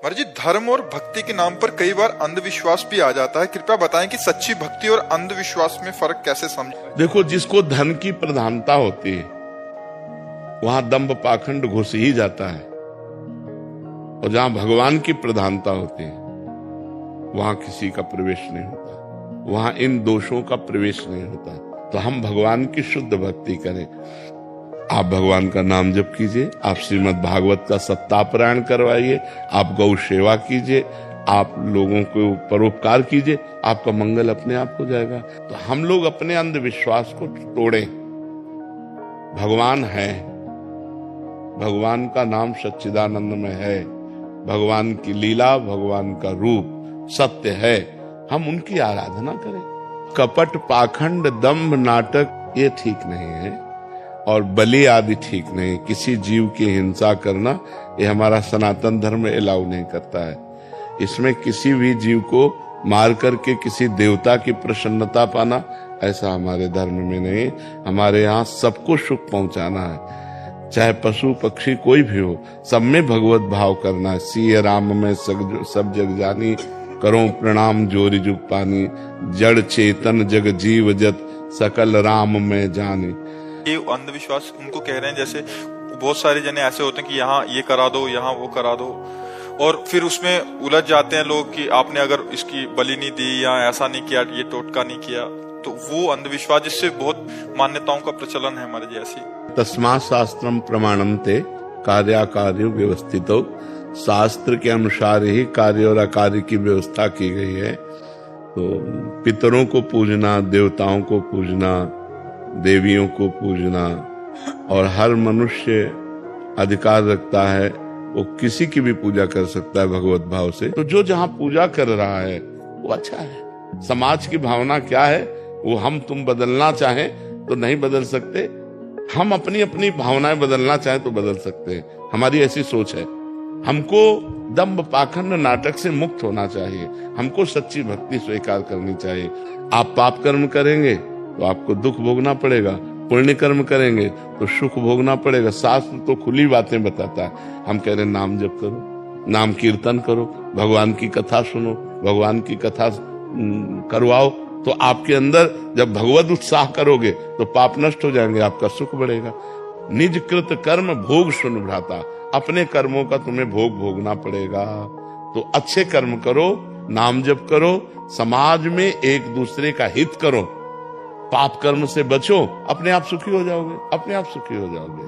महाराज जी, धर्म और भक्ति के नाम पर कई बार अंधविश्वास भी आ जाता है। कृपया बताएं कि सच्ची भक्ति और अंधविश्वास में फर्क कैसे समझें। देखो, जिसको धन की प्रधानता होती है वहां दंभ पाखंड घुस ही जाता है, और जहां भगवान की प्रधानता होती है वहां किसी का प्रवेश नहीं होता, वहां इन दोषों का प्रवेश नहीं होता। तो हम भगवान की शुद्ध भक्ति करें। आप भगवान का नाम जप कीजिए, आप श्रीमद् भागवत का सत्तापरायण करवाइए, आप गौ सेवा कीजिए, आप लोगों को परोपकार कीजिए, आपका मंगल अपने आप हो जाएगा। तो हम लोग अपने अंधविश्वास को तोड़ें। भगवान है, भगवान का नाम सच्चिदानंद में है, भगवान की लीला, भगवान का रूप सत्य है, हम उनकी आराधना करें। कपट, पाखंड, दंभ, नाटक ये ठीक नहीं है, और बलि आदि ठीक नहीं। किसी जीव की हिंसा करना ये हमारा सनातन धर्म अलाउ नहीं करता है। इसमें किसी भी जीव को मार करके किसी देवता की प्रसन्नता पाना, ऐसा हमारे धर्म में नहीं। हमारे यहाँ सबको सुख पहुंचाना है, चाहे पशु पक्षी कोई भी हो, सब में भगवत भाव करना है। सिय राम में सब जग जानी, करो प्रणाम जोरी जुग पानी, जड़ चेतन जग जीव जत, सकल राम में जानी। ये अंधविश्वास उनको कह रहे हैं, जैसे बहुत सारे जने ऐसे होते हैं कि यहाँ ये करा दो, यहाँ वो करा दो, और फिर उसमें उलझ जाते हैं लोग कि आपने अगर इसकी बलि नहीं दी या ऐसा नहीं किया, ये टोटका नहीं किया, तो वो अंधविश्वास, जिससे बहुत मान्यताओं का प्रचलन है हमारे जैसी। तस्मात् शास्त्रम प्रमाणम ते कार्याकार्य व्यवस्थितो, शास्त्र के अनुसार ही कार्य और अकार्य की व्यवस्था की गई है। तो पितरों को पूजना, देवताओं को पूजना, देवियों को पूजना, और हर मनुष्य अधिकार रखता है वो किसी की भी पूजा कर सकता है भगवत भाव से। तो जो जहाँ पूजा कर रहा है वो अच्छा है। समाज की भावना क्या है वो हम तुम बदलना चाहें तो नहीं बदल सकते, हम अपनी अपनी भावनाएं बदलना चाहें तो बदल सकते हैं। हमारी ऐसी सोच है। हमको दंभ पाखंड नाटक से मुक्त होना चाहिए, हमको सच्ची भक्ति स्वीकार करनी चाहिए। आप पाप कर्म करेंगे तो आपको दुख भोगना पड़ेगा, पुण्य कर्म करेंगे तो सुख भोगना पड़ेगा। शास्त्र तो खुली बातें बताता है। हम कह रहे नाम जप करो, नाम कीर्तन करो, भगवान की कथा सुनो, भगवान की कथा करवाओ, तो आपके अंदर जब भगवत उत्साह करोगे तो पाप नष्ट हो जाएंगे, आपका सुख बढ़ेगा। निज कृत कर्म भोग सुन भ्राता, अपने कर्मों का तुम्हें भोग भोगना पड़ेगा। तो अच्छे कर्म करो, नाम जप करो, समाज में एक दूसरे का हित करो, पाप कर्म से बचो, अपने आप सुखी हो जाओगे, अपने आप सुखी हो जाओगे।